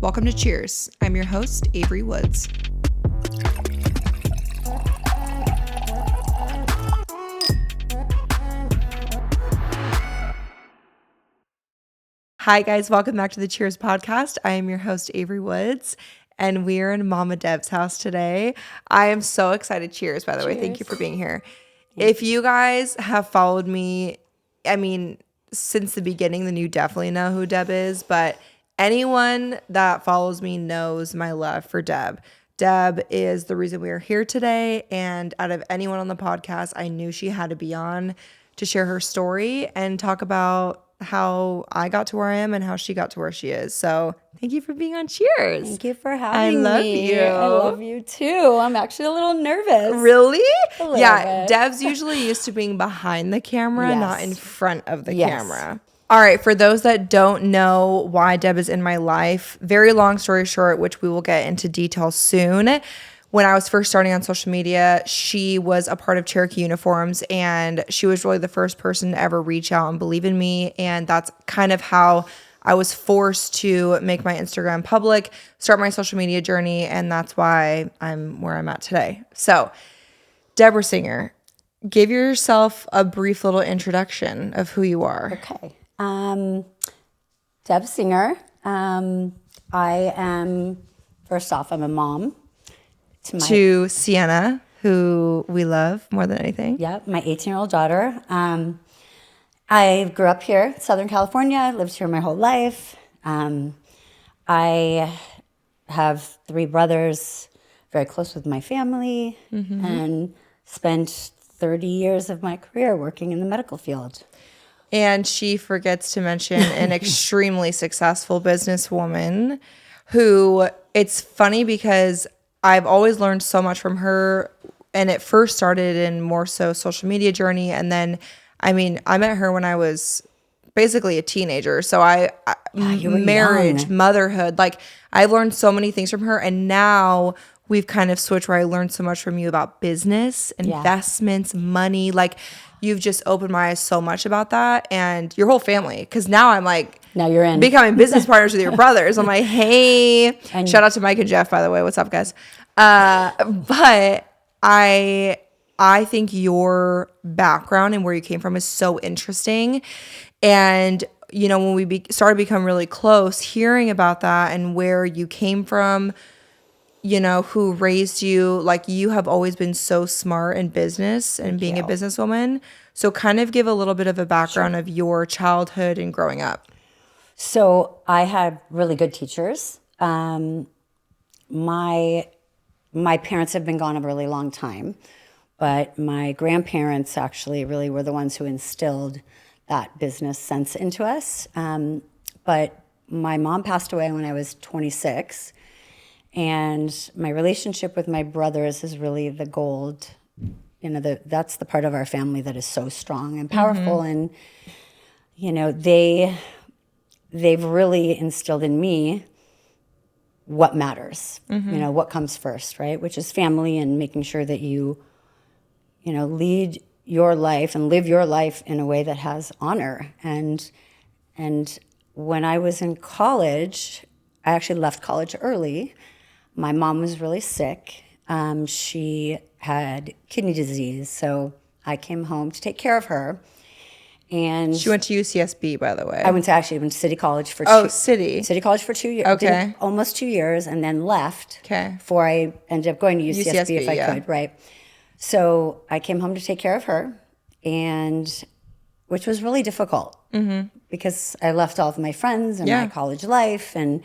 Welcome to Cheers. I'm your host, Avery Woods. Hi guys, welcome back to the Cheers podcast. I am your host, Avery Woods, and we are in Mama Deb's house today. I am so excited. Cheers, by the way. Thank you for being here. If you guys have followed me, since the beginning, then you definitely know who Deb is, but anyone that follows me knows my love for Deb. Deb is the reason we are here today, and out of anyone on the podcast, I knew she had to be on to share her story and talk about how I got to where I am and how she got to where she is. So thank you for being on Cheers. Thank you for having me. I love you. I love you too. I'm actually a little nervous. Really? A little Yeah. bit. Deb's usually used to being behind the camera, Yes. not in front of the Yes. camera. All right. For those that don't know why Deb is in my life, very long story short, which we will get into detail soon. When I was first starting on social media, she was a part of Cherokee Uniforms, and she was really the first person to ever reach out and believe in me. And that's kind of how I was forced to make my Instagram public, start my social media journey, and that's why I'm where I'm at today. So, Deb Singer, give yourself a brief little introduction of who you are. Okay. Deb Singer. I am, first off, I'm a mom. To Sienna, who we love more than anything. Yeah, my 18-year-old daughter. I grew up here, Southern California, lived here my whole life. I have 3 brothers, very close with my family, and spent 30 years of my career working in the medical field. And she forgets to mention an extremely successful businesswoman who, it's funny because I've always learned so much from her, and it first started in more so social media journey. And then, I met her when I was basically a teenager. So marriage, young. motherhood, like I've learned so many things from her. And now we've kind of switched where I learned so much from you about business, investments, money. Like you've just opened my eyes so much about that, and your whole family. Because now I'm like, now you're in becoming business partners with your brothers. I'm like, hey, and shout out to Mike and Jeff, by the way. What's up, guys? But I think your background and where you came from is so interesting. And, when we started to become really close, hearing about that and where you came from, who raised you, like you have always been so smart in business and being a businesswoman. So kind of give a little bit of a background of your childhood and growing up. So I had really good teachers. My parents have been gone a really long time, but my grandparents actually really were the ones who instilled that business sense into us. But my mom passed away when I was 26, and my relationship with my brothers is really the gold. That's the part of our family that is so strong and powerful, and they've really instilled in me what matters, what comes first, right? Which is family, and making sure that you lead your life and live your life in a way that has honor. And when I was in college, I actually left college early. My mom was really sick. She had kidney disease, so I came home to take care of her. And she went to UCSB, by the way. I went to City College for City College for 2 years. Okay. Almost 2 years, and then left. Okay. Before I ended up going to UCSB if I could, right? So I came home to take care of her, and which was really difficult because I left all of my friends and my college life, and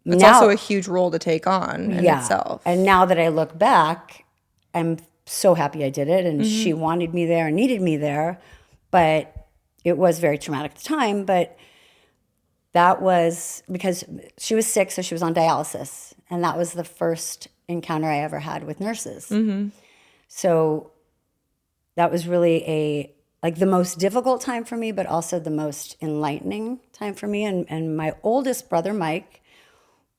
it's also a huge role to take on in itself. And now that I look back, I'm so happy I did it, and she wanted me there and needed me there. But it was very traumatic at the time. But that was because she was sick, so she was on dialysis. And that was the first encounter I ever had with nurses. So that was really the most difficult time for me, but also the most enlightening time for me. And my oldest brother, Mike,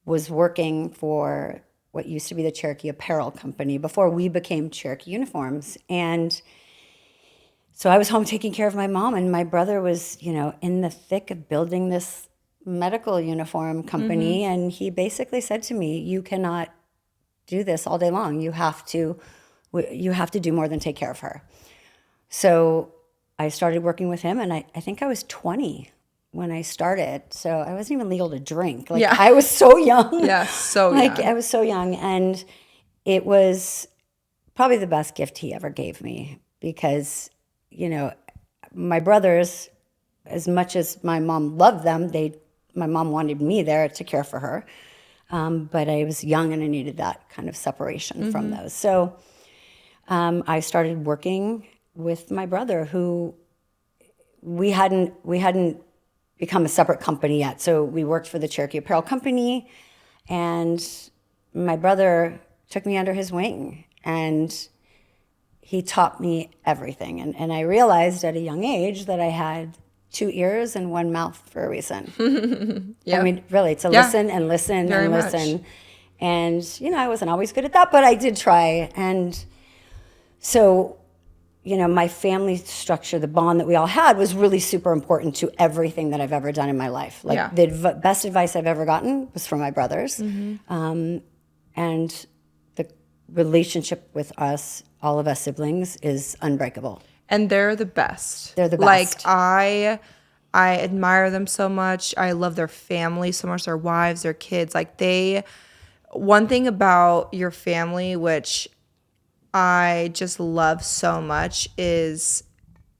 was working for what used to be the Cherokee Apparel Company before we became Cherokee Uniforms. And so I was home taking care of my mom, and my brother was, in the thick of building this medical uniform company, and he basically said to me, "You cannot do this all day long. You have to do more than take care of her." So I started working with him, and I think I was 20 when I started. So I wasn't even legal to drink. Like, I was so young. Yeah, so like young. I was so young, and it was probably the best gift he ever gave me, because, you know, my brothers, as much as my mom loved them, my mom wanted me there to care for her. But I was young and I needed that kind of separation from those. So I started working with my brother, who we hadn't become a separate company yet. So we worked for the Cherokee Apparel Company, and my brother took me under his wing, and he taught me everything. And I realized at a young age that I had 2 ears and 1 mouth for a reason. I mean, really, to listen and listen Very and much. listen. And, you know, I wasn't always good at that, but I did try. And so, you know, my family structure, the bond that we all had, was really super important to everything that I've ever done in my life. Like, the best advice I've ever gotten was from my brothers. And the relationship with us, all of us siblings, is unbreakable. And they're the best. They're the Like, best. I admire them so much. I love their family so much, their wives, their kids. Like, one thing about your family, which I just love so much, is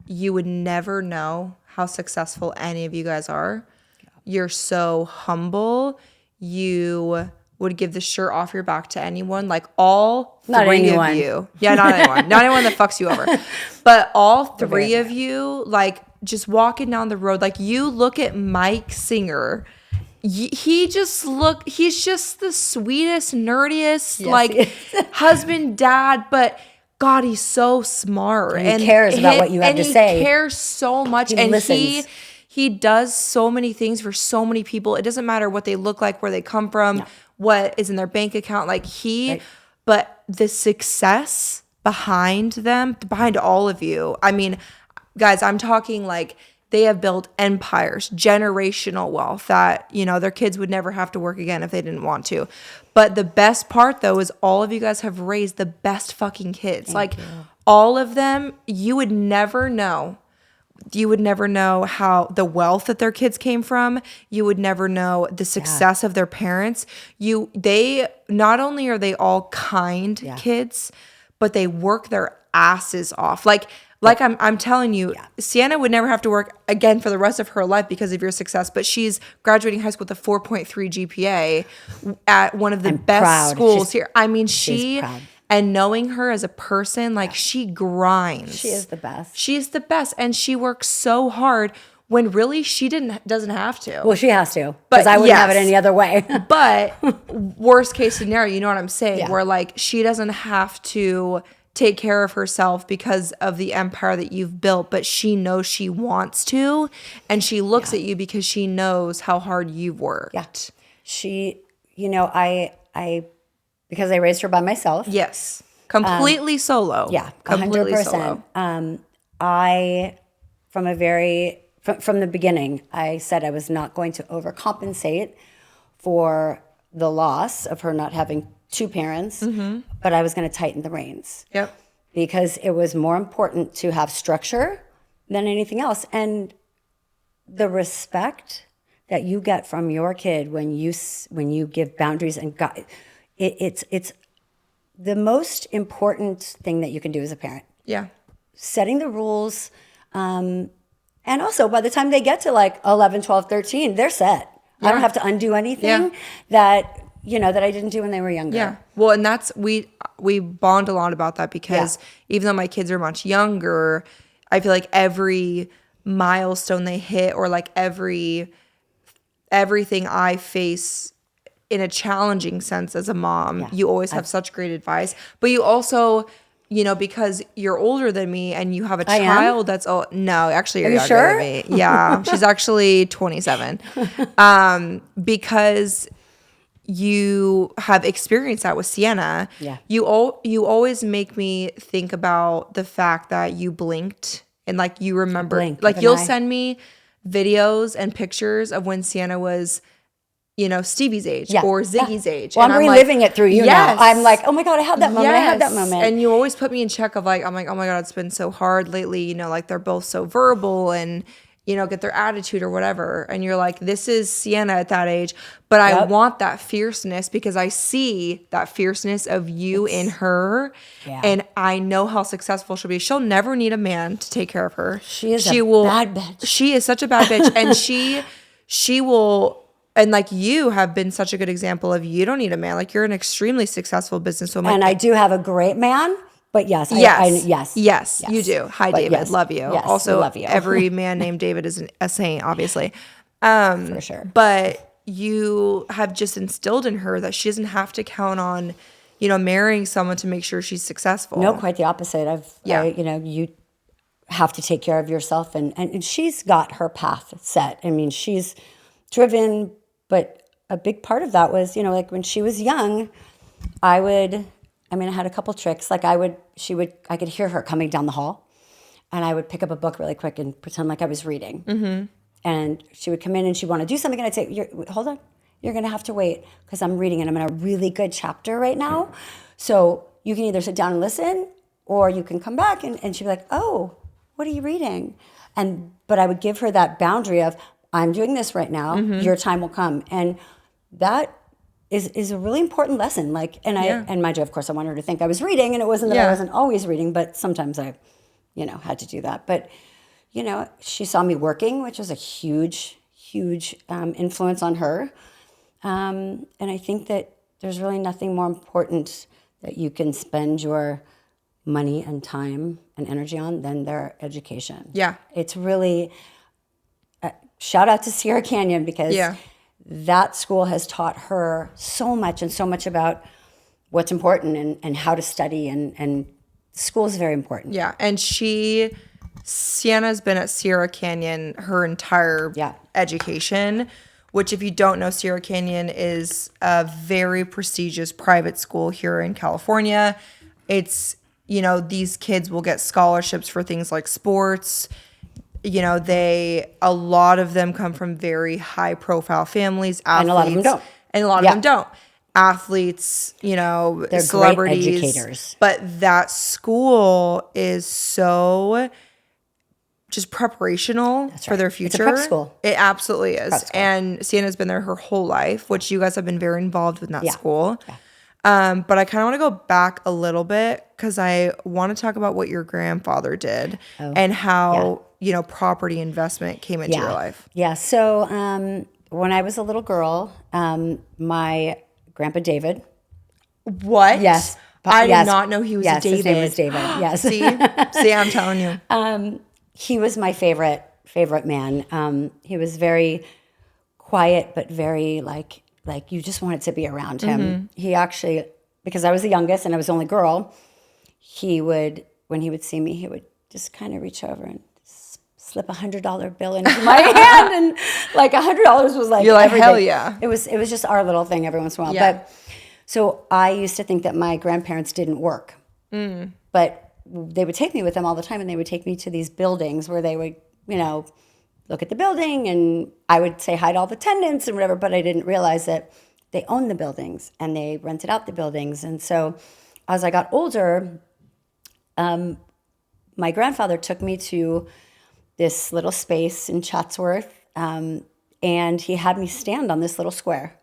you would never know how successful any of you guys are. You're so humble. You would give the shirt off your back to anyone. Like, all three of you. Yeah, not anyone. Not anyone that fucks you over. But all three of you, like, just walking down the road, like, you look at Mike Singer. He's just the sweetest, nerdiest, husband, dad, but God, he's so smart. And he cares about what you have to say. He cares so much. He and listens. he does so many things for so many people. It doesn't matter what they look like, where they come from, what is in their bank account. Like, but the success behind them, behind all of you. I mean, guys, I'm talking like, they have built empires, generational wealth that, you know, their kids would never have to work again if they didn't want to. But the best part, though, is all of you guys have raised the best fucking kids. Thank you. All of them, you would never know. You would never know how the wealth that their kids came from. You would never know the success of their parents. They not only are they all kind kids, but they work their asses off. Like I'm telling you, Sienna would never have to work again for the rest of her life because of your success, but she's graduating high school with a 4.3 GPA at one of the best schools here. I mean, and knowing her as a person, like, she grinds. She is the best. She is the best, and she works so hard when really she doesn't have to. Well, she has to, because I wouldn't have it any other way. But worst case scenario, you know what I'm saying? Where, like, she doesn't have to take care of herself because of the empire that you've built, but she knows she wants to, and she looks at you because she knows how hard you've worked. Yeah. She, you know, I because I raised her by myself. Yes. Completely solo. Yeah, completely 100%. Solo. From the beginning, I said I was not going to overcompensate for the loss of her not having 2 parents, but I was going to tighten the reins. Yep. Because it was more important to have structure than anything else. And the respect that you get from your kid when you give boundaries and it's the most important thing that you can do as a parent. Yeah. Setting the rules. And also, by the time they get to like 11, 12, 13, they're set. Yeah. I don't have to undo anything that I didn't do when they were younger. Yeah. Well, and that's, we bond a lot about that because even though my kids are much younger, I feel like every milestone they hit, or like everything I face in a challenging sense as a mom, you always have such great advice. But you also, because you're older than me and you have a child that's, no, actually you're younger than me. Yeah. She's actually 27. Because you have experienced that with Sienna. Yeah. You always make me think about the fact that you blinked and like you remember, like you'll send me videos and pictures of when Sienna was, Stevie's age or Ziggy's age. Well, and I'm reliving it through you now. I'm like, oh my God, I had that moment. I had that moment. And you always put me in check of like, I'm like, oh my God, it's been so hard lately. Like they're both so verbal and, get their attitude or whatever. And you're like, this is Sienna at that age. But I want that fierceness because I see that fierceness of you in her. Yeah. And I know how successful she'll be. She'll never need a man to take care of her. She is bad bitch. She is such a bad bitch. And she will... And like you have been such a good example of you don't need a man. Like you're an extremely successful businesswoman. And I do have a great man, but yes, you do. Hi, but David. Yes, love you. Yes, also, love you. Every man named David is a saint, obviously. For sure. But you have just instilled in her that she doesn't have to count on, marrying someone to make sure she's successful. No, quite the opposite. You have to take care of yourself. And she's got her path set. I mean, she's driven. But a big part of that was, like when she was young, I had a couple tricks. Like I could hear her coming down the hall and I would pick up a book really quick and pretend like I was reading. Mm-hmm. And she would come in and she'd want to do something. And I'd say, hold on, you're going to have to wait because I'm reading and I'm in a really good chapter right now. So you can either sit down and listen or you can come back. And she'd be like, oh, what are you reading? But I would give her that boundary of, I'm doing this right now. Mm-hmm. Your time will come. And that is a really important lesson. And mind you, of course, I wanted her to think I was reading, and it wasn't that I wasn't always reading, but sometimes I, had to do that. But, she saw me working, which was a huge, huge influence on her. And I think that there's really nothing more important that you can spend your money and time and energy on than their education. Yeah. It's really... shout out to Sierra Canyon because that school has taught her so much and so much about what's important and how to study and school is very important. Yeah. And Sienna's been at Sierra Canyon her entire education, which if you don't know, Sierra Canyon is a very prestigious private school here in California. It's, these kids will get scholarships for things like sports. A lot of them come from very high profile families, athletes. And a lot of them don't. And a lot of them don't. Athletes, they're celebrities. Great educators. But that school is so just preparational for their future. It's a prep school. It absolutely is. And Sienna's been there her whole life, which you guys have been very involved with in that school. Yeah. But I kind of want to go back a little bit because I want to talk about what your grandfather did and how... property investment came into your life. Yeah. So when I was a little girl, my grandpa David. What? Yes. I did not know he was a David. His name was David. Yes. See, I'm telling you. He was my favorite man. He was very quiet, but very like you just wanted to be around him. Mm-hmm. He actually, because I was the youngest and I was the only girl, when he would see me, he would just kind of reach over and slip $100 bill into my hand, and like $100 was like you're like everything. Hell yeah. It was just our little thing every once in a while. Yeah. But so I used to think that my grandparents didn't work, but they would take me with them all the time, and they would take me to these buildings where they would look at the building, and I would say hi to all the tenants and whatever. But I didn't realize that they owned the buildings and they rented out the buildings. And so as I got older, my grandfather took me to this little space in Chatsworth, and he had me stand on this little square.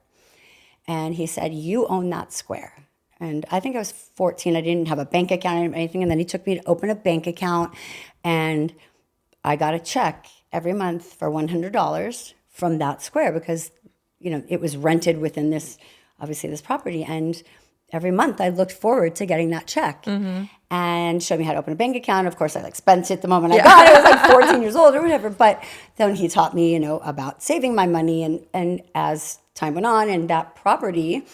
And he said, you own that square. And I think I was 14. I didn't have a bank account or anything. And then he took me to open a bank account, and I got a check every month for $100 from that square because, it was rented within this property. And every month I looked forward to getting that check. Mm-hmm. And showed me how to open a bank account. Of course, I spent it the moment I got it. I was like 14 years old or whatever. But then he taught me, about saving my money. And as time went on, and that property,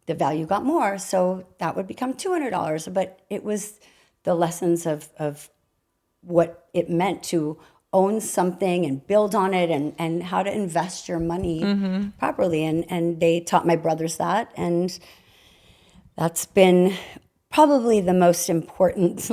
the value got more. So that would become $200. But it was the lessons of what it meant to own something and build on it and how to invest your money properly. And they taught my brothers that. And that's been probably the most important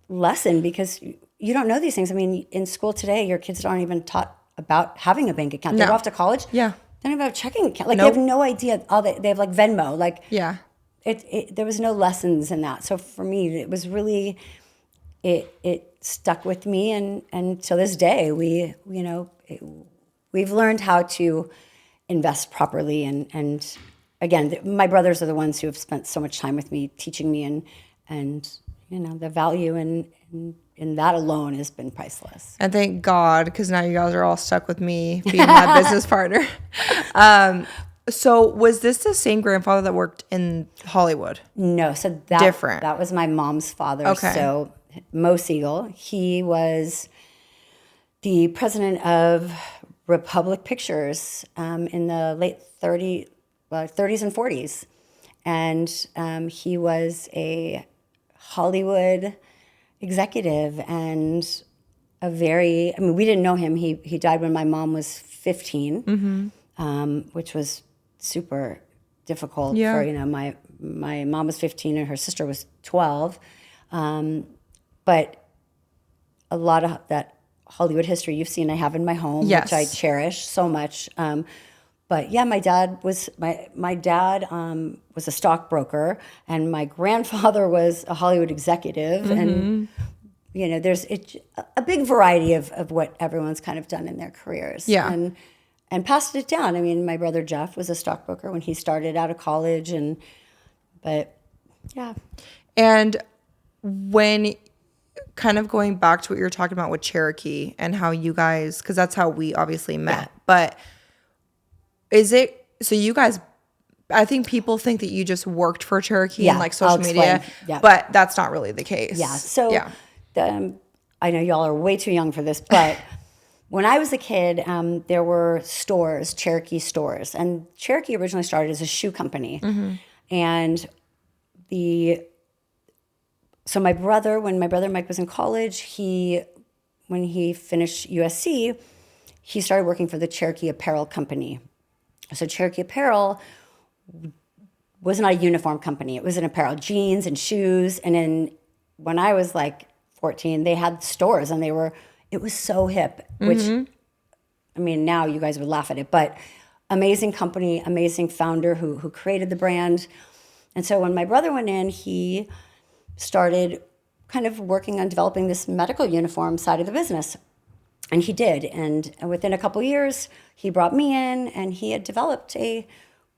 lesson because you don't know these things. I mean, in school today, your kids aren't even taught about having a bank account. They go off to college. Yeah. They don't have a checking account. Like, they have no idea. They have like Venmo. Like, Yeah. There was no lessons in that. So for me, it was really, it stuck with me. And to this day, we've learned how to invest properly. And again, my brothers are the ones who have spent so much time with me, teaching me, and the value in that alone has been priceless. And thank God, because now you guys are all stuck with me being my business partner. So was this the same grandfather that worked in Hollywood? No, so Different. That was my mom's father. Okay. So Mo Siegel, he was the president of Republic Pictures in the late 30s and 40s. And he was a Hollywood executive and we didn't know him. He died when my mom was 15, which was super difficult for, my mom was 15 and her sister was 12. But a lot of that Hollywood history you've seen I have in my home, which I cherish so much. But yeah, my dad was a stockbroker, and my grandfather was a Hollywood executive, and there's a big variety of what everyone's kind of done in their careers, and passed it down. I mean, my brother Jeff was a stockbroker when he started out of college, but yeah. And when kind of going back to what you were talking about with Cherokee and how you guys, because that's how we obviously met, but is it, so you guys, I think people think that you just worked for Cherokee and like social media, but that's not really the case. Yeah. So I know y'all are way too young for this, but when I was a kid, there were stores, Cherokee stores, and Cherokee originally started as a shoe company. And so my brother, when my brother Mike was in college, when he finished USC, he started working for the Cherokee Apparel Company. So Cherokee Apparel was not a uniform company. It was an apparel, jeans and shoes. And then when I was like 14, they had stores, and it was so hip, which, I mean, now you guys would laugh at it, but amazing company, amazing founder who created the brand. And so when my brother went in, he started kind of working on developing this medical uniform side of the business. And he did. And within a couple of years, he brought me in, and he had developed a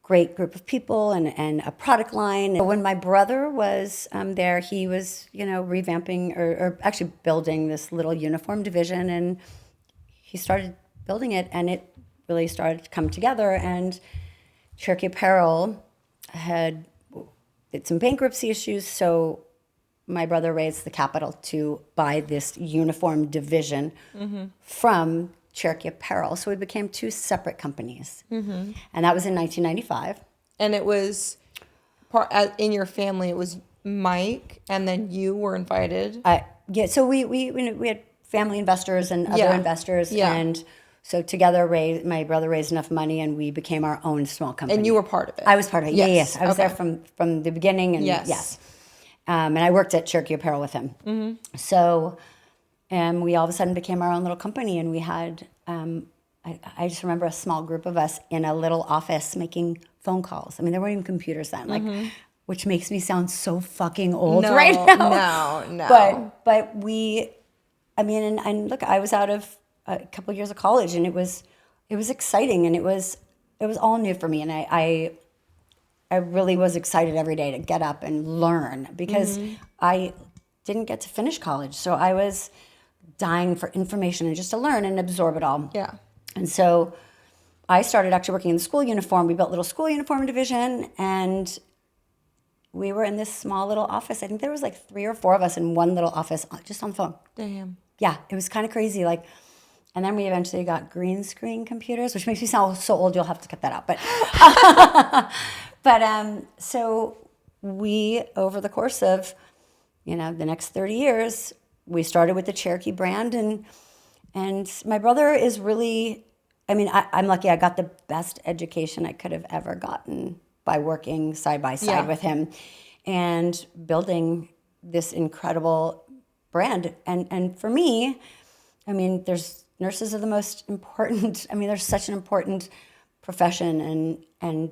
great group of people and a product line. When my brother was there, he was, revamping or actually building this little uniform division, and he started building it, and it really started to come together. And Cherokee Apparel had some bankruptcy issues, so my brother raised the capital to buy this uniform division from Cherokee Apparel. So we became two separate companies. And that was in 1995. And it was, in your family, it was Mike, and then you were invited. So we had family investors and other investors. And so together, my brother raised enough money, and we became our own small company. And you were part of it. I was part of it. Yes. I was there from the beginning. And yes. And I worked at Cherokee Apparel with him. So, and we all of a sudden became our own little company, and we had, I just remember a small group of us in a little office making phone calls. I mean, there weren't even computers then, which makes me sound so fucking old right now. No. But and look, I was out of a couple of years of college, and it was exciting, and it was all new for me, and I really was excited every day to get up and learn, because I didn't get to finish college. So I was dying for information and just to learn and absorb it all. Yeah. And so I started actually working in the school uniform. We built a little school uniform division, and we were in this small little office. I think there was like 3 or 4 of us in one little office just on the phone. Damn. Yeah, it was kind of crazy. And then we eventually got green screen computers, which makes me sound so old. You'll have to cut that out. But so we, over the course of, the next 30 years, we started with the Cherokee brand, and my brother is really, I'm lucky. I got the best education I could have ever gotten by working side by side with him and building this incredible brand. And for me, there's nurses are the most important. I mean, they're such an important profession, and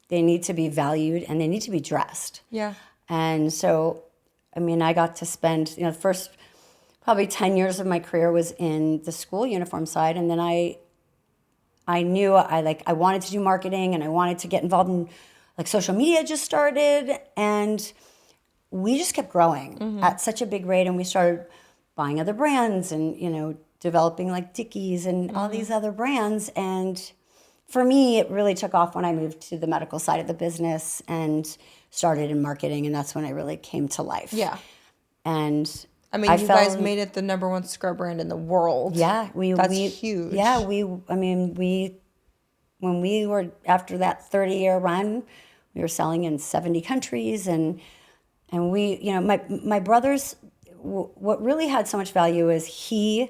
they need to be valued and they need to be dressed. Yeah. And so, I mean, I got to spend, the first probably 10 years of my career was in the school uniform side. And then I knew I wanted to do marketing, and I wanted to get involved in, like, social media just started, and we just kept growing at such a big rate. And we started buying other brands and, developing like Dickies and all these other brands. And for me, it really took off when I moved to the medical side of the business and started in marketing. And that's when I really came to life. Yeah. And I mean, you guys made it the #1 scrub brand in the world. Yeah. That's huge. Yeah. When we were, after that 30-year run, we were selling in 70 countries. And we, my brothers, what really had so much value is he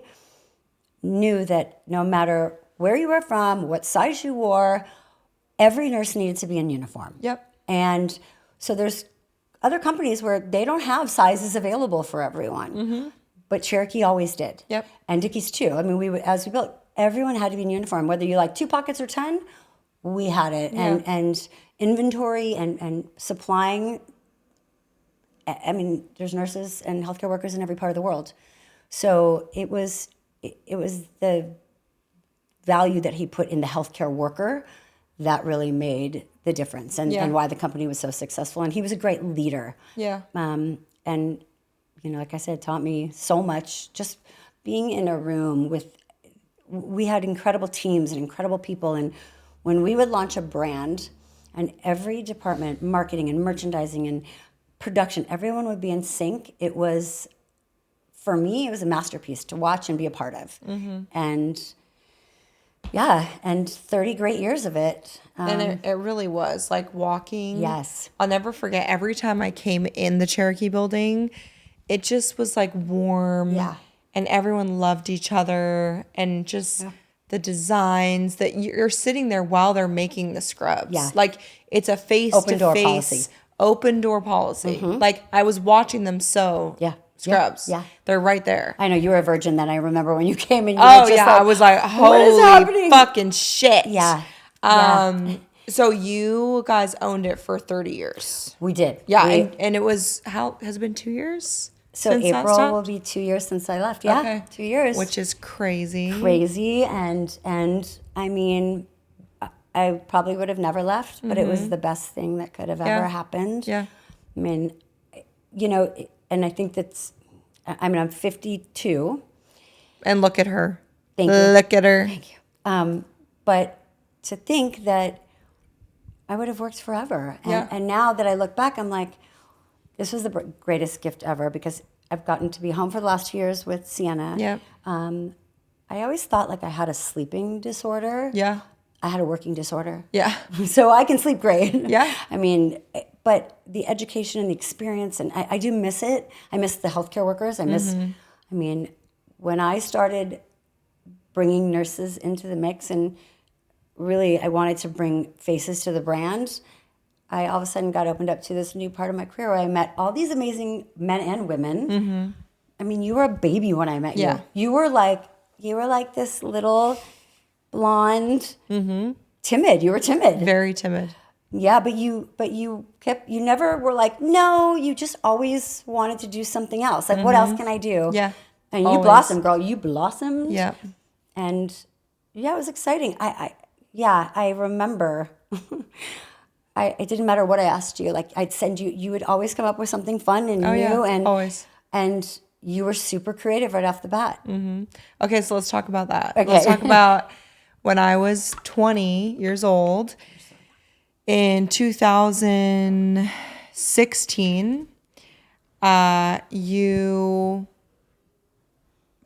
knew that no matter where you were from, what size you wore, every nurse needed to be in uniform. Yep. And so there's other companies where they don't have sizes available for everyone, but Cherokee always did. Yep. And Dickies too. I mean, as we built, everyone had to be in uniform, whether you like 2 pockets or 10, we had it. Yeah. And inventory and supplying. I mean, there's nurses and healthcare workers in every part of the world. So it was the value that he put in the healthcare worker that really made the difference, and why the company was so successful. And he was a great leader. Yeah. And like I said, taught me so much. Just being in a room we had incredible teams and incredible people. And when we would launch a brand, and every department, marketing and merchandising and production, everyone would be in sync. It was, for me, it was a masterpiece to watch and be a part of. And 30 great years of it. And it really was like walking. Yes. I'll never forget, every time I came in the Cherokee building, it just was like warm. Yeah. And everyone loved each other, and just the designs that you're sitting there while they're making the scrubs. Yeah. Like, it's a face-to-face open door policy. Like, I was watching them sew scrubs. Yeah. They're right there. I know you were a virgin then. I remember when you came in. I was like, holy fucking shit. Yeah. So you guys owned it for 30 years. We did. Yeah. And it was, has it been 2 years? So April will be 2 years since I left. Yeah. Okay. 2 years. Which is crazy. And I mean, I probably would have never left, but it was the best thing that could have ever happened. Yeah. I mean, and I think I'm 52. And look at her. Thank you. Look at her. Thank you. But to think that I would have worked forever. And now that I look back, I'm like, this was the greatest gift ever, because I've gotten to be home for the last 2 years with Sienna. Yeah. I always thought like I had a sleeping disorder. Yeah. I had a working disorder. Yeah. So I can sleep great. Yeah. I mean, but the education and the experience, and I do miss it. I miss the healthcare workers. I mean, when I started bringing nurses into the mix, and really I wanted to bring faces to the brand, I all of a sudden got opened up to this new part of my career where I met all these amazing men and women. I mean, you were a baby when I met you. You were like this little blonde, timid. You were timid. Very timid. Yeah, but you never were like, no, you just always wanted to do something else. Like, what else can I do? Yeah. And you blossomed, girl. You blossomed. Yeah. And it was exciting. I remember it didn't matter what I asked you. Like, I'd send you would always come up with something fun and new. And always. And you were super creative right off the bat. Okay, so let's talk about that. Okay. Let's talk about when I was 20 years old in 2016. You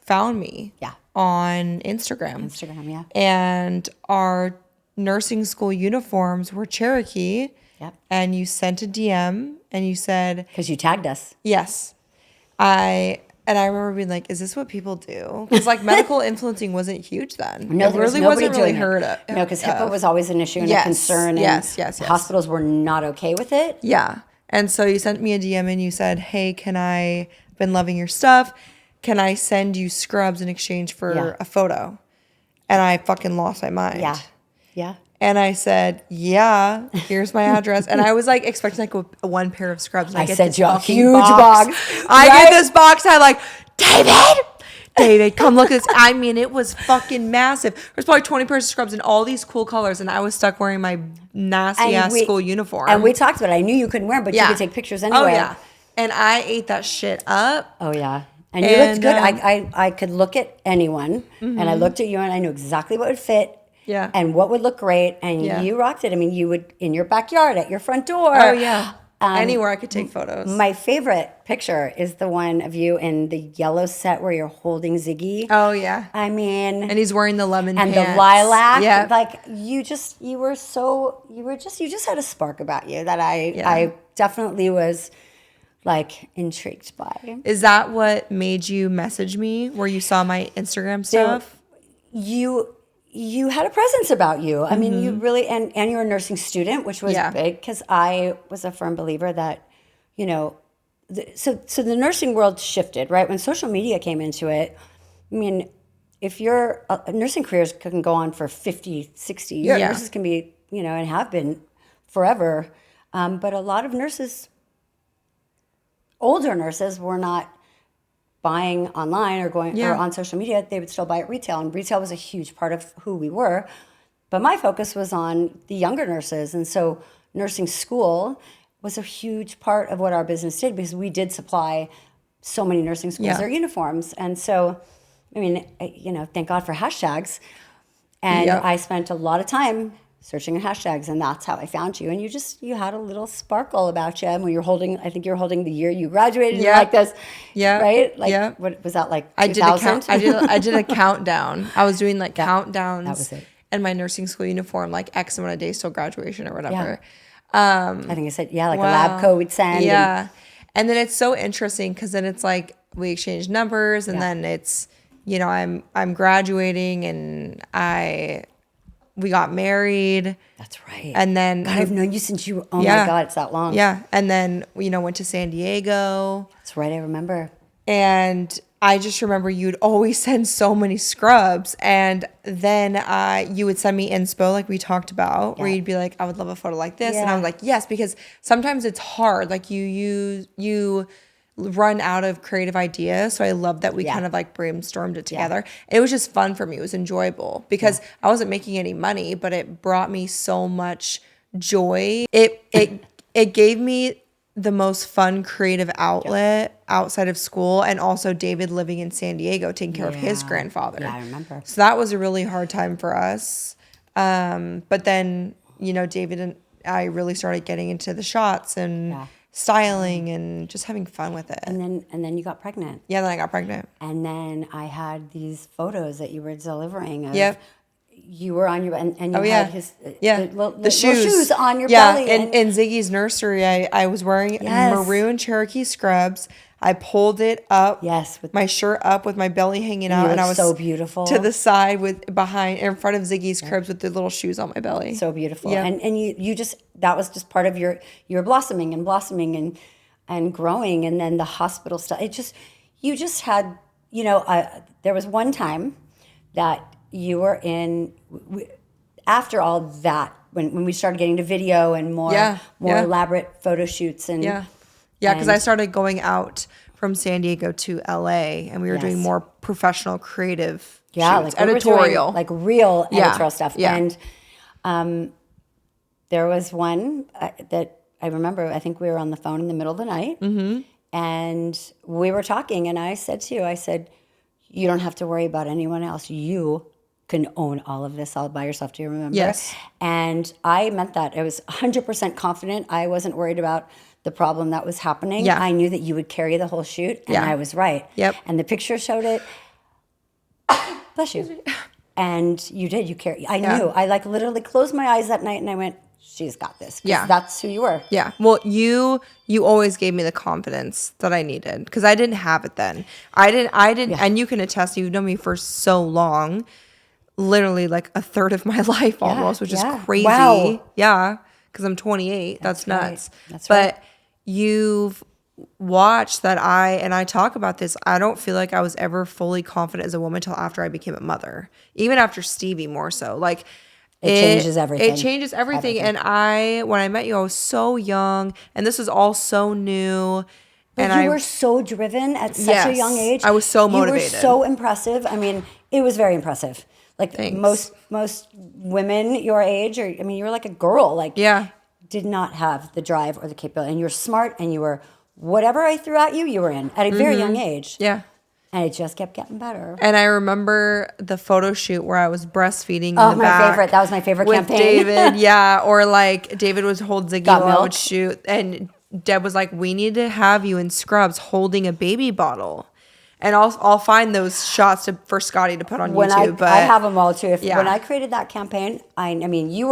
found me on Instagram. And our nursing school uniforms were Cherokee. Yep. And you sent a DM and you said, because you tagged us. Yes. I remember being like, is this what people do? Because like medical influencing wasn't huge then. No, it really wasn't really heard of. No, because HIPAA was always an issue and a concern. And yes. Hospitals were not okay with it. Yeah. And so you sent me a DM and you said, hey, been loving your stuff. can I send you scrubs in exchange for Yeah. a photo? And I fucking lost my mind. Yeah. Yeah. And I said, yeah, here's my address. And I was like expecting like one pair of scrubs. And I get sent this you a fucking huge box. box, I right? get this box. I'm like, David, come look at this. I mean, it was fucking massive. There's probably 20 pairs of scrubs in all these cool colors. And I was stuck wearing my nasty ass school uniform. And we talked about it. I knew you couldn't wear them, but you could take pictures anyway. Oh, yeah. And I ate that shit up. Oh, yeah. And you looked good. I could look at anyone, and I looked at you, and I knew exactly what would fit. Yeah. And what would look great. And you rocked it. I mean, you would in your backyard, at your front door. Oh, yeah. Anywhere I could take photos. My favorite picture is the one of you in the yellow set where you're holding Ziggy. Oh, yeah. I mean. And he's wearing the lemon and pants. the lilac. Yeah. Like, you just had a spark about you that I definitely was like intrigued by. Is that what made you message me where you saw my Instagram stuff? You had a presence about you. I mean, you really, and you're a nursing student, which was big because I was a firm believer that, so the nursing world shifted, right? When social media came into it, I mean, if you're, nursing careers can go on for 50, 60 years. Yeah. Nurses can be, and have been forever. But a lot of nurses, older nurses, were not buying online or going or on social media. They would still buy at retail, and retail was a huge part of who we were. But my focus was on the younger nurses, and so nursing school was a huge part of what our business did because we did supply so many nursing schools their uniforms. And so, I mean, thank God for hashtags. And I spent a lot of time searching in hashtags, and that's how I found you. And you had a little sparkle about you. And when I think you're holding the year you graduated like this. Yeah. Right? Like, what was that, like 2000? I did a countdown. I was doing like countdowns. That was it. And my nursing school uniform, like X amount of days till graduation or whatever. I think I said, like a lab coat we'd send. Yeah. And then it's so interesting because then it's like we exchange numbers, and then it's, I'm graduating, and we got married. That's right. And then God, I've known you since you were, my God, it's that long. Yeah. And then, went to San Diego. That's right. I remember. And I just remember you'd always send so many scrubs. And then you would send me inspo, like we talked about, where you'd be like, I would love a photo like this. And I was like, yes, because sometimes it's hard. Like you run out of creative ideas. So I love that we kind of like brainstormed it together. And it was just fun for me. It was enjoyable because I wasn't making any money, but it brought me so much joy. It gave me the most fun creative outlet outside of school, and also David living in San Diego taking care of his grandfather. Yeah, I remember. So that was a really hard time for us. But then, David and I really started getting into the shots and styling and just having fun with it. And then you got pregnant. Yeah, then I got pregnant. And then I had these photos that you were delivering of you were on your and you had his the shoes on your belly. Yeah, in Ziggy's nursery, I was wearing maroon Cherokee scrubs. I pulled it up, with my shirt up with my belly hanging out, and I was so beautiful to the side in front of Ziggy's cribs with the little shoes on my belly. So beautiful, and you just that was just part of your blossoming and growing, and then the hospital stuff. You just had there was one time that you were in after all that when we started getting to video and more elaborate photo shoots and because I started going out from San Diego to LA, and we were doing more professional creative shoots, like editorial, like real editorial stuff. Yeah. And there was one that I remember. I think we were on the phone in the middle of the night, and we were talking, and I said to you, you don't have to worry about anyone else. You can own all of this all by yourself. Do you remember? Yes. And I meant that. I was 100% confident. I wasn't worried about the problem that was happening. Yeah. I knew that you would carry the whole shoot, and I was right. Yep. And the picture showed it. Bless you. And you did. You carry. I knew. I literally closed my eyes that night, and I went, she's got this. Yeah. That's who you were. Yeah. Well, you always gave me the confidence that I needed because I didn't have it then. I didn't. And you can attest, you've known me for so long. Literally like a third of my life almost, which is crazy. Wow. Yeah, because I'm 28. That's nuts. That's right. But you've watch that I talk about this, I don't feel like I was ever fully confident as a woman until after I became a mother. Even after Stevie, more so. Like it changes everything. It changes everything. And when I met you, I was so young and this was all so new. But and you were so driven at such a young age. I was so motivated. You were so impressive. I mean, it was very impressive. Like Thanks. most women your age, or I mean, you were like a girl. Like, did not have the drive or the capability. And you're smart, and you were whatever I threw at you, you were in at a very young age. Yeah. And it just kept getting better. And I remember the photo shoot where I was breastfeeding in the back. my favorite. That was my favorite with campaign. David, yeah. Or like David would hold Ziggy Got while I milk. would shoot. And Deb was like, we need to have you in scrubs holding a baby bottle. And I'll find those shots for Scotty to put on YouTube. I have them all too. When I created that campaign, I mean, you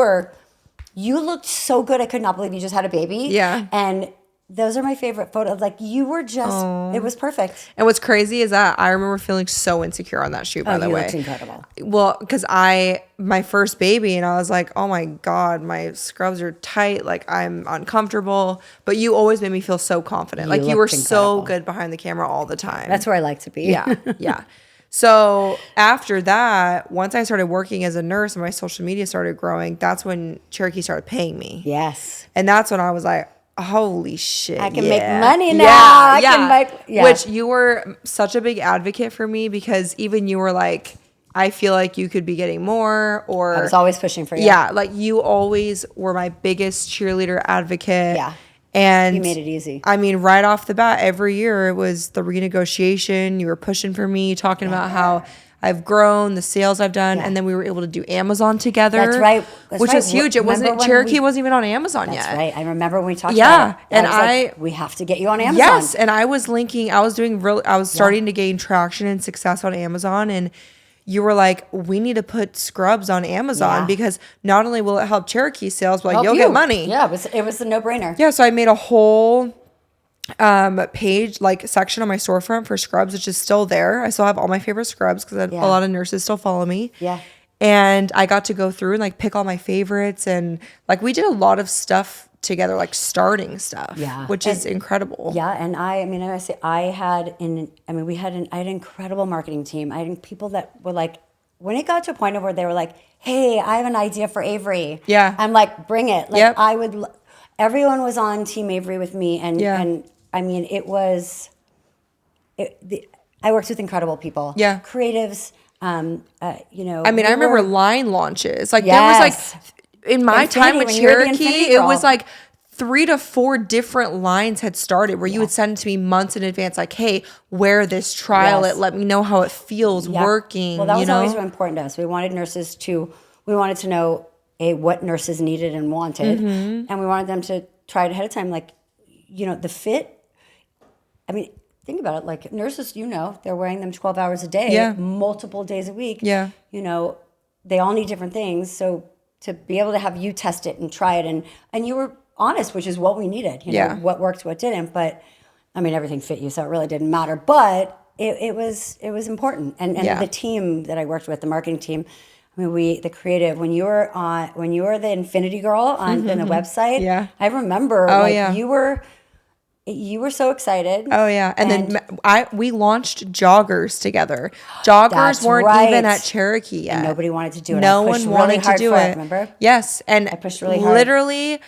looked so good. I could not believe you just had a baby. Yeah. And those are my favorite photos. Like you were just, it was perfect. And what's crazy is that I remember feeling so insecure on that shoot, by the way. You looked incredible. Well, because my first baby, and I was like, oh my God, my scrubs are tight. Like I'm uncomfortable. But you always made me feel so confident. Like you were so good behind the camera all the time. That's where I like to be. Yeah. Yeah. So after that, once I started working as a nurse and my social media started growing, that's when Cherokee started paying me. Yes. And that's when I was like, holy shit. I can make money now. Yeah. Which you were such a big advocate for me because even you were like, I feel like you could be getting more, or I was always pushing for you. Yeah. Like you always were my biggest cheerleader advocate. Yeah. And you made it easy. I mean, right off the bat, every year it was the renegotiation. You were pushing for me, talking about how I've grown, the sales I've done, and then we were able to do Amazon together. That's right. Which was huge. Cherokee wasn't even on Amazon yet. That's right. I remember when we talked about it. And like, we have to get you on Amazon. Yes, and I was starting to gain traction and success on Amazon, and you were like, we need to put scrubs on Amazon because not only will it help Cherokee sales, but like, you'll get money. Yeah, it was a no-brainer. Yeah, so I made a whole page, like section on my storefront for scrubs, which is still there. I still have all my favorite scrubs because a lot of nurses still follow me. Yeah. And I got to go through and like pick all my favorites, and like we did a lot of stuff together, like starting stuff, which is incredible. Yeah, and I had an incredible marketing team. I had people that were like, when it got to a point where they were like, hey, I have an idea for Avery. Yeah. I'm like, bring it. Like everyone was on Team Avery with me, and I mean, I worked with incredible people. Yeah. Creatives, I remember line launches. Like there was like, in my time with Cherokee, it was like 3 to 4 different lines had started where you would send it to me months in advance, like, hey, wear this, trial it, let me know how it feels working. Well, that was always really important to us. We wanted to know what nurses needed and wanted, and we wanted them to try it ahead of time. Like, the fit. I mean, think about it. Like nurses, they're wearing them 12 hours a day, multiple days a week. Yeah. They all need different things. So to be able to have you test it and try it, and you were honest, which is what we needed. You know, what worked, what didn't. But I mean, everything fit you, so it really didn't matter. But it was important. And the team that I worked with, the marketing team. I mean, the creative, when you were the Infinity Girl on the website, I remember you were so excited. Oh yeah. And then we launched joggers together. Joggers weren't even at Cherokee yet. And nobody wanted to do it. No one wanted to do it. Remember? Yes. And I pushed really hard. Literally,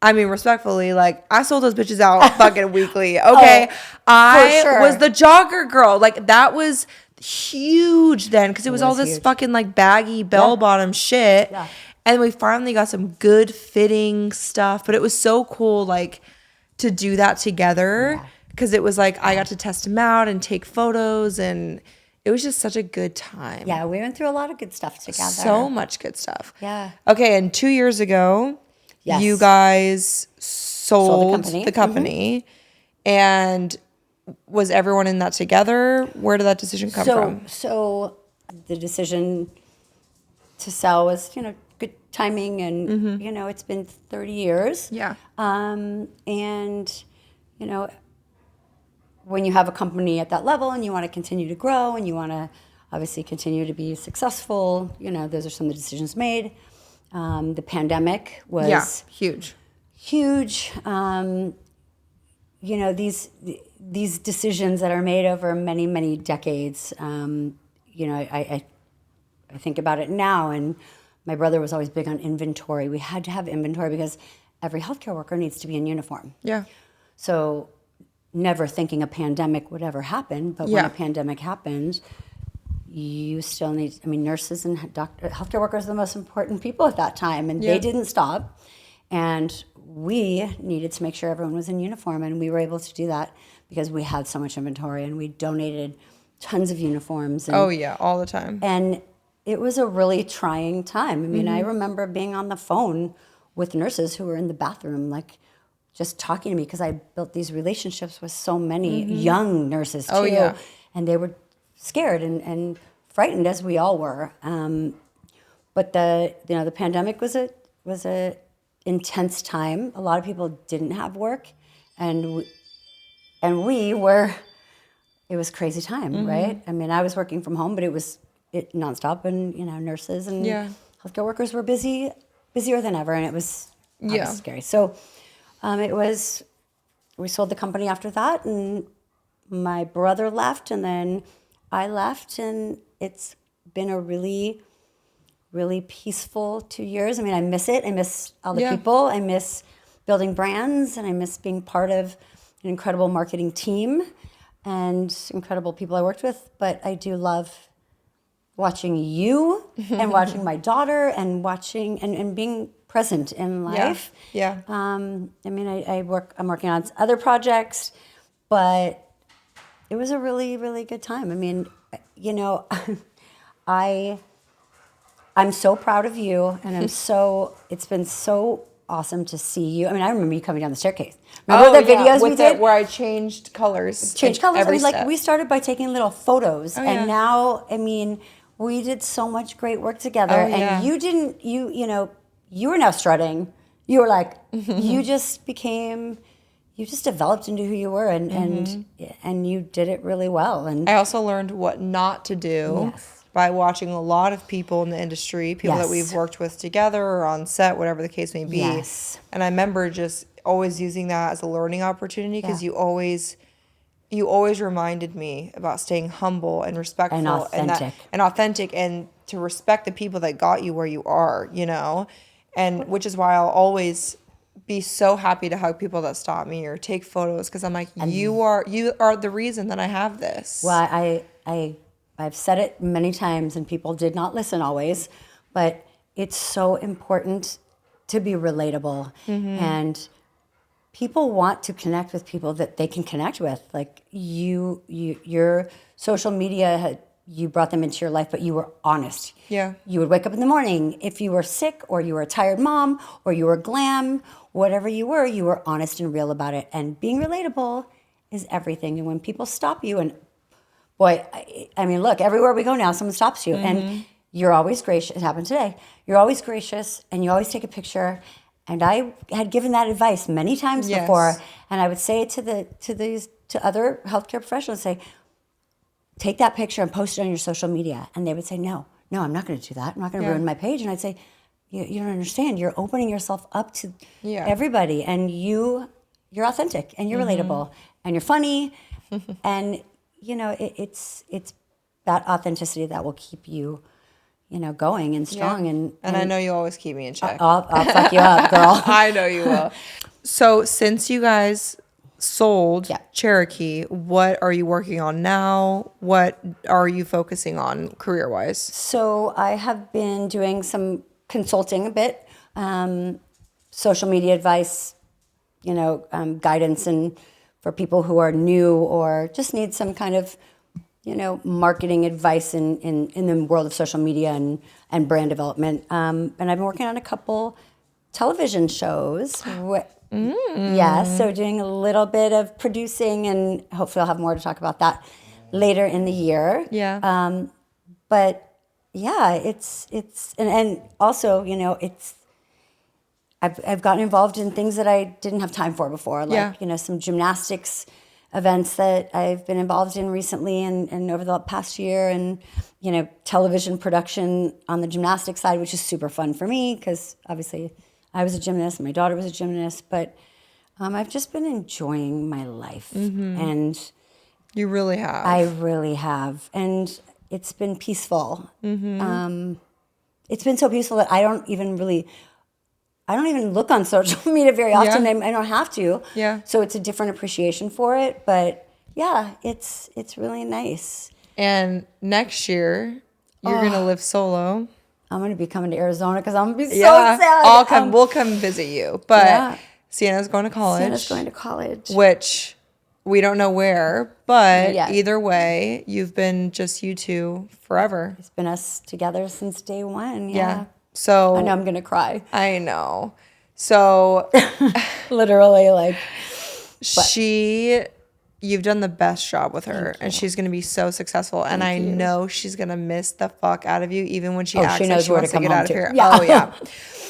I mean, respectfully, like I sold those bitches out fucking weekly. Okay. I was the jogger girl. Like that was huge then because it was all this fucking like baggy bell bottom shit. Yeah. And we finally got some good fitting stuff, but it was so cool like to do that together because it was like I got to test them out and take photos, and it was just such a good time. Yeah, we went through a lot of good stuff together. So much good stuff. Yeah. Okay, and 2 years ago, you guys sold the company. And was everyone in that together? Where did that decision come from? So the decision to sell was, good timing, and it's been 30 years. Yeah. And when you have a company at that level and you want to continue to grow and you want to obviously continue to be successful, those are some of the decisions made. The pandemic was huge. these decisions that are made over many, many decades, I think about it now, and my brother was always big on inventory. We had to have inventory because every healthcare worker needs to be in uniform. Yeah. So never thinking a pandemic would ever happen, but when a pandemic happened, you still need, nurses and healthcare workers are the most important people at that time, and they didn't stop. And we needed to make sure everyone was in uniform, and we were able to do that because we had so much inventory, and we donated tons of uniforms. And, all the time. And it was a really trying time. I remember being on the phone with nurses who were in the bathroom, like just talking to me because I built these relationships with so many young nurses too. And they were scared and frightened, as we all were. But the pandemic was a intense time. A lot of people didn't have work, and we were. It was a crazy time, right? I was working from home, but it was nonstop, and nurses and healthcare workers were busier than ever, and it was scary. So we sold the company after that, and my brother left, and then I left, and it's been a really, really peaceful 2 years. I miss it. I miss all the people. I miss building brands, and I miss being part of an incredible marketing team and incredible people I worked with. But I do love watching you and watching my daughter and watching and being present in life. I'm working on other projects, but it was a really, really good time. I'm so proud of you, and it's been so awesome to see you. I remember you coming down the staircase. Remember the videos we did? Where I changed colors. We started by taking little photos, and now, we did so much great work together. And you were now strutting. You were like, you just developed into who you were, and you did it really well. And I also learned what not to do. By watching a lot of people in the industry, people that we've worked with together or on set, whatever the case may be. And I remember just always using that as a learning opportunity because you always reminded me about staying humble and respectful and authentic and to respect the people that got you where you are, and which is why I'll always be so happy to hug people that stop me or take photos because I'm like, you are the reason that I have this. Well, I've said it many times, and people did not listen always, but it's so important to be relatable. And people want to connect with people that they can connect with. Like your social media, you brought them into your life, but you were honest. Yeah. You would wake up in the morning. If you were sick or you were a tired mom or you were glam, whatever you were honest and real about it. And being relatable is everything. And when people stop you and boy, look, everywhere we go now, someone stops you, and you're always gracious. It happened today. You're always gracious, and you always take a picture. And I had given that advice many times before, and I would say it to other healthcare professionals, say, take that picture and post it on your social media. And they would say, no, I'm not going to do that. I'm not going to ruin my page. And I'd say, you don't understand. You're opening yourself up to everybody, and you're authentic, and you're relatable, and you're funny, and it's that authenticity that will keep you, going and strong. And I know you always keep me in check. I'll fuck you up, girl. I know you will. So since you guys sold Cherokee, what are you working on now? What are you focusing on career-wise? So I have been doing some consulting a bit, social media advice, guidance and for people who are new or just need some kind of, marketing advice in the world of social media and brand development. And I've been working on a couple television shows. So doing a little bit of producing, and hopefully I'll have more to talk about that later in the year. But yeah, it's and also, I've gotten involved in things that I didn't have time for before, like, some gymnastics events that I've been involved in recently and over the past year, and, television production on the gymnastics side, which is super fun for me because obviously I was a gymnast, my daughter was a gymnast, but I've just been enjoying my life, and You really have. I really have, and it's been peaceful. It's been so peaceful that I don't even look on social media very often. Yeah. I don't have to. Yeah. So it's a different appreciation for it, but yeah, it's really nice. And next year, you're going to live solo. I'm going to be coming to Arizona because I'm going to be so sad. We'll come visit you. But Sienna's going to college. Sienna's going to college. Which we don't know where, but Yeah. either way, you've been just you two forever. It's been us together since day one. Yeah. So I know I'm going to cry. I know. So Literally, like. You've done the best job with her, and she's going to be so successful. And I know she's going to miss the fuck out of you, even when she acts like she wants to get out of here. Yeah. Oh, yeah.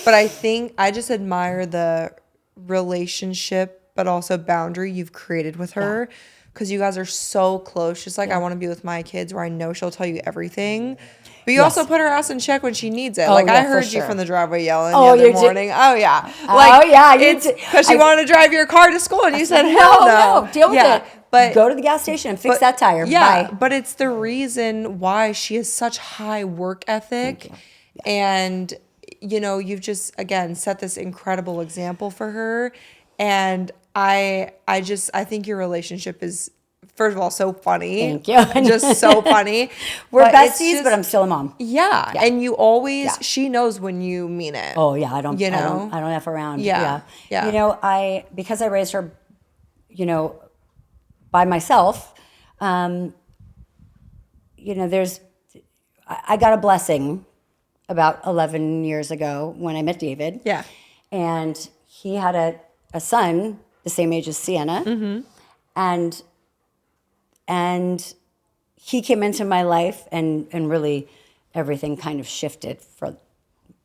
But I think I just admire the relationship, but also boundary you've created with her, because you guys are so close. Just like I want to be with my kids, where I know she'll tell you everything. But you also put her ass in check when she needs it. Like, I heard you from the driveway yelling the other morning. Oh, yeah. Like, it's because you wanted to drive your car to school, and you said, hell no. No, deal with it. But go to the gas station and fix that tire. Yeah, Bye. but it's the reason why she has such high work ethic. And, you know, you've just, again, set this incredible example for her. And I think your relationship is, first of all, so funny. Thank you. Just so funny. We're besties, but I'm still a mom. Yeah. And you always, she knows when you mean it. Oh yeah, I don't F around. Yeah. You know, because I raised her, you know, by myself, you know, I got a blessing about 11 years ago when I met David. Yeah. And he had a son the same age as Sienna. And he came into my life, and really everything kind of shifted for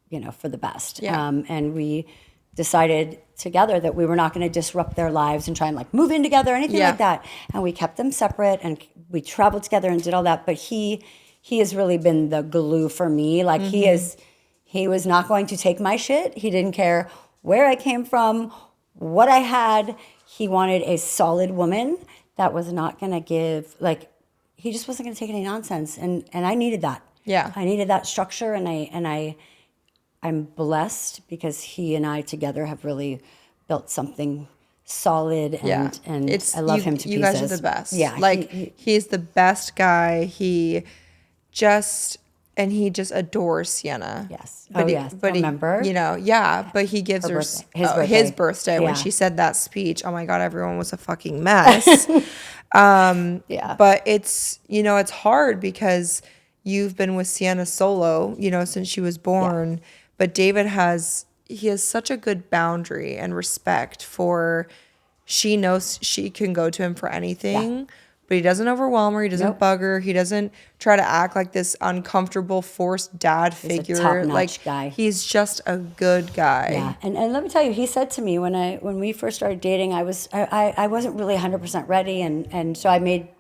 the best. Yeah. And we decided together that we were not going to disrupt their lives and try and like move in together or anything like that. And we kept them separate, and we traveled together and did all that. But he has really been the glue for me. Like he was not going to take my shit. He didn't care where I came from, what I had. He wanted a solid woman that was not going to give, like, he just wasn't going to take any nonsense. And I needed that. Yeah. I needed that structure, and I'm blessed because he and I together have really built something solid, and I love him to pieces. You guys are the best. Yeah. Like, he's the best guy. He just adores Sienna. Yes. But But remember? You know, but he gives her his birthday when she said that speech. Oh my God, everyone was a fucking mess. But it's, you know, it's hard because you've been with Sienna solo, you know, since she was born. Yeah. But David has such a good boundary and respect for, she knows she can go to him for anything. Yeah. But he doesn't overwhelm her. He doesn't bug her. He doesn't try to act like this uncomfortable, forced dad figure. He's a top-notch guy. He's just a good guy. Yeah, and let me tell you, he said to me when we first started dating, I wasn't really 100% ready, and so I don't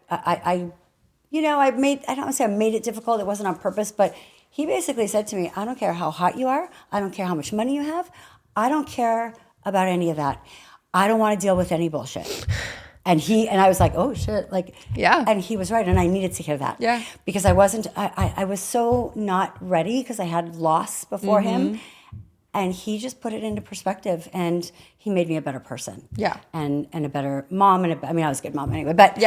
want to say I made it difficult. It wasn't on purpose, but he basically said to me, I don't care how hot you are. I don't care how much money you have. I don't care about any of that. I don't want to deal with any bullshit. And I was like, oh shit, like, yeah. And he was right, and I needed to hear that, because I was so not ready because I had loss before him, and he just put it into perspective, and he made me a better person, and a better mom, I was a good mom anyway, but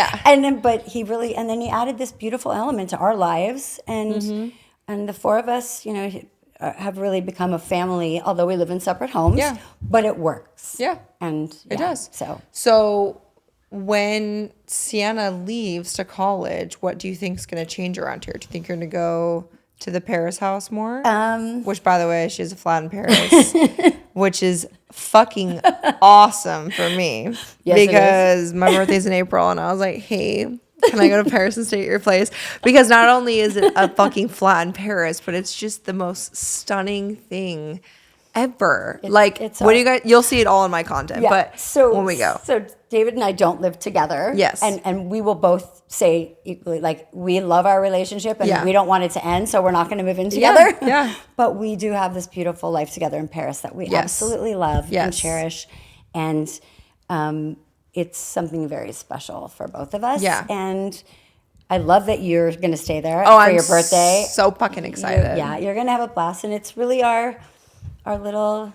but he really, and then he added this beautiful element to our lives, and the four of us, you know, have really become a family, although we live in separate homes, but it works, and it does. So. When Sienna leaves to college, what do you think is going to change around here? Do you think you're going to go to the Paris house more? Which, by the way, she has a flat in Paris, which is fucking awesome for me. Yes, because my birthday's in April, and I was like, hey, can I go to Paris and stay at your place? Because not only is it a fucking flat in Paris, but it's just the most stunning thing ever. What do you guys? You'll see it all in my content. Yeah. But when we go, so David and I don't live together. Yes, and we will both say equally, like, we love our relationship, and we don't want it to end, so we're not going to move in together. Yeah. But we do have this beautiful life together in Paris that we absolutely love and cherish, and it's something very special for both of us. Yeah. And I love that you're going to stay there Oh, for your birthday. So fucking excited. You're going to have a blast. And it's really our little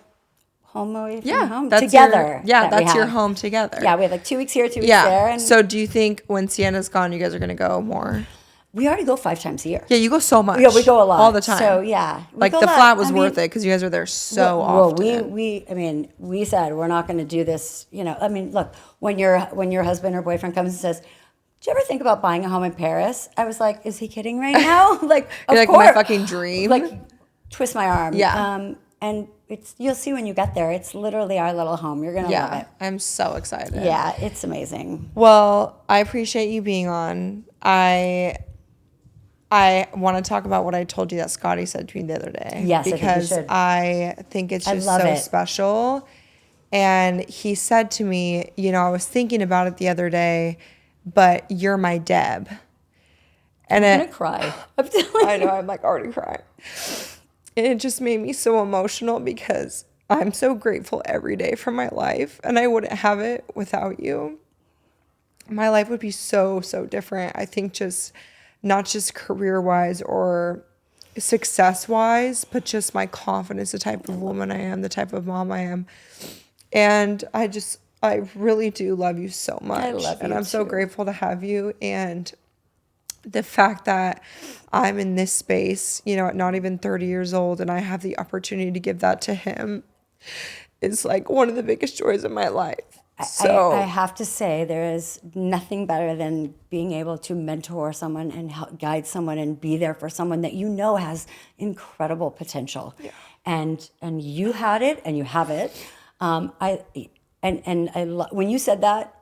home away from home that's together. That's your home together. Yeah, we have like 2 weeks here, 2 weeks there. And so do you think when Sienna's gone, you guys are going to go more? we already go 5 times a year. Yeah, you go so much. Yeah, we go a lot. All the time. So, yeah. Like, the flat was worth it because you guys were there so often. Well, we said we're not going to do this, look, when your husband or boyfriend comes and says, "Do you ever think about buying a home in Paris?" I was like, "Is he kidding right now?" Like, of like, course. my fucking dream. Like, twist my arm. Yeah. And you'll see when you get there. It's literally our little home. You're going to love it. I'm so excited. Yeah, it's amazing. Well, I appreciate you being on. I want to talk about what I told you that Scotty said to me the other day. Yes, because I think it's just so special. And he said to me, I was thinking about it the other day, but you're my Deb. And I'm going to cry. I know, I'm like already crying. And it just made me so emotional because I'm so grateful every day for my life, and I wouldn't have it without you. My life would be so, so different. I think just not just career-wise or success-wise, but just my confidence, the type of woman I am, the type of mom I am. And I really do love you so much. I love you and I'm so grateful to have you. And the fact that I'm in this space, at not even 30 years old, and I have the opportunity to give that to him is like one of the biggest joys of my life. So I have to say, there is nothing better than being able to mentor someone and help guide someone and be there for someone that has incredible potential. Yeah. And you had it, and you have it. When you said that,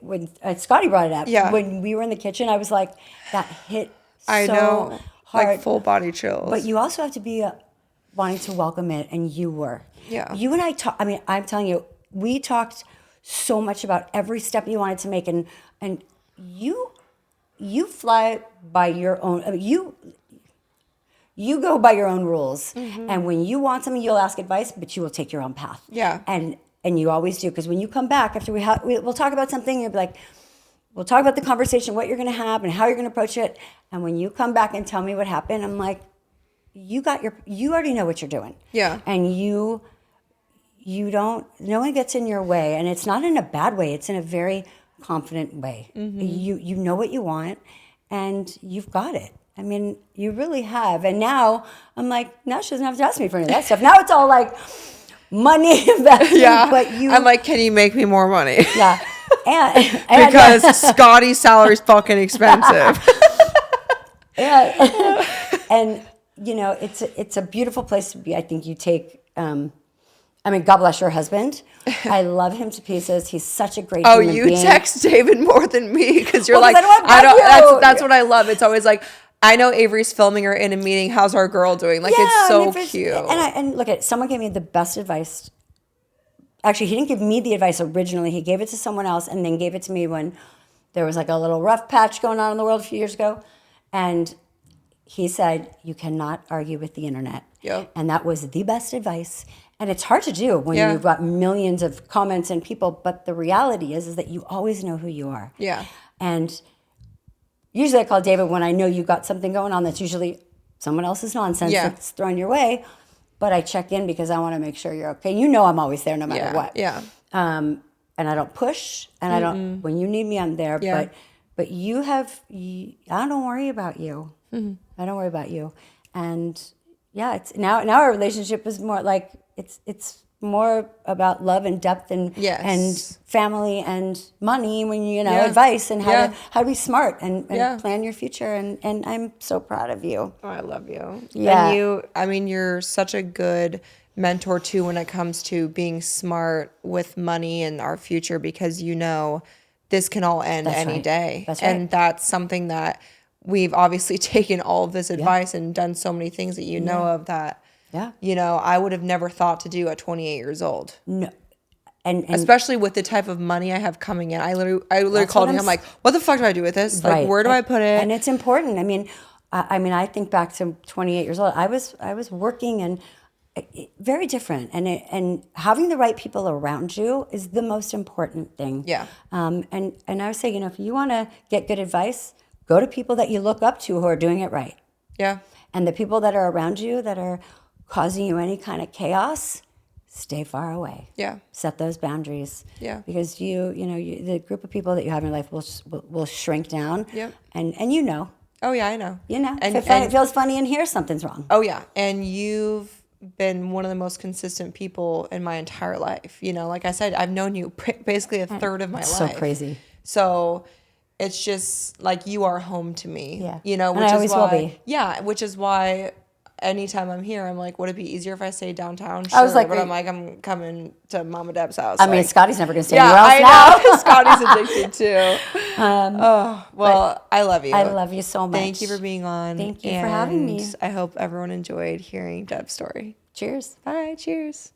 when Scotty brought it up, when we were in the kitchen, I was like, that hit so hard. Like full body chills. But you also have to be wanting to welcome it, and you were. Yeah. You and I talked, I'm telling you, we talked so much about every step you wanted to make, and you fly by your own, you go by your own rules. Mm-hmm. And when you want something, you'll ask advice, but you will take your own path. Yeah. And you always do, because when you come back after we'll talk about something, you'll be like, we'll talk about the conversation, what you're going to have and how you're going to approach it. And when you come back and tell me what happened, I'm like, you already know what you're doing. Yeah. And you don't, no one gets in your way, and it's not in a bad way. It's in a very confident way. Mm-hmm. You know what you want, and you've got it. I mean, you really have. And now I'm like, now she doesn't have to ask me for any of that stuff. Now it's all like money investing. Yeah. But I'm like, can you make me more money? Yeah. And because Scotty's salary is fucking expensive. Yeah. And it's a beautiful place to be. I think you take. God bless your husband. I love him to pieces. He's such a great human being. You text David more than me because you're like, I don't. That's what I love. It's always like, I know Avery's filming her in a meeting. How's our girl doing? Like, it's so cute. And look at, someone gave me the best advice. Actually, he didn't give me the advice originally. He gave it to someone else and then gave it to me when there was like a little rough patch going on in the world a few years ago. And he said, you cannot argue with the internet. Yep. And that was the best advice. And it's hard to do when you've got millions of comments and people. But the reality is that you always know who you are. Yeah. And usually I call David when I know you've got something going on that's usually someone else's nonsense that's thrown your way. But I check in because I want to make sure you're okay. I'm always there no matter what. Yeah. And I don't push, and I don't, when you need me, I'm there. Yeah. But I don't worry about you. Mm-hmm. I don't worry about you. And it's now our relationship is more like, it's more about love and depth and family and money when advice and how to be smart and plan your future, and I'm so proud of you. Oh, I love you. Yeah. And you're such a good mentor too when it comes to being smart with money and our future, because this can all end any day. That's right. And that's something that we've obviously taken all of this advice and done so many things that know of that. Yeah. I would have never thought to do at 28 years old. No. And especially with the type of money I have coming in. I literally called him. I'm like, what the fuck do I do with this? Like, where do I put it? And it's important. I think back to 28 years old. I was working, and very different. And having the right people around you is the most important thing. Yeah. And I would say, if you want to get good advice, go to people that you look up to who are doing it right. Yeah. And the people that are around you that are causing you any kind of chaos, stay far away. Yeah. Set those boundaries. Yeah. Because the group of people that you have in your life will shrink down. Yep. And Oh yeah, I know. And if it feels funny in here, something's wrong. Oh yeah, and you've been one of the most consistent people in my entire life. Like I said, I've known you basically a third of my life. So crazy. So it's just like you are home to me. Yeah. Which I always is why, will be. Yeah, which is why anytime I'm here, I'm like, would it be easier if I stayed downtown? Sure, I was like, but I'm like, I'm coming to Mama Deb's house. I mean, Scotty's never going to stay anywhere else I know. Scotty's addicted too. I love you. I love you so much. Thank you for being on. Thank you for having me. I hope everyone enjoyed hearing Deb's story. Cheers. Bye. Cheers.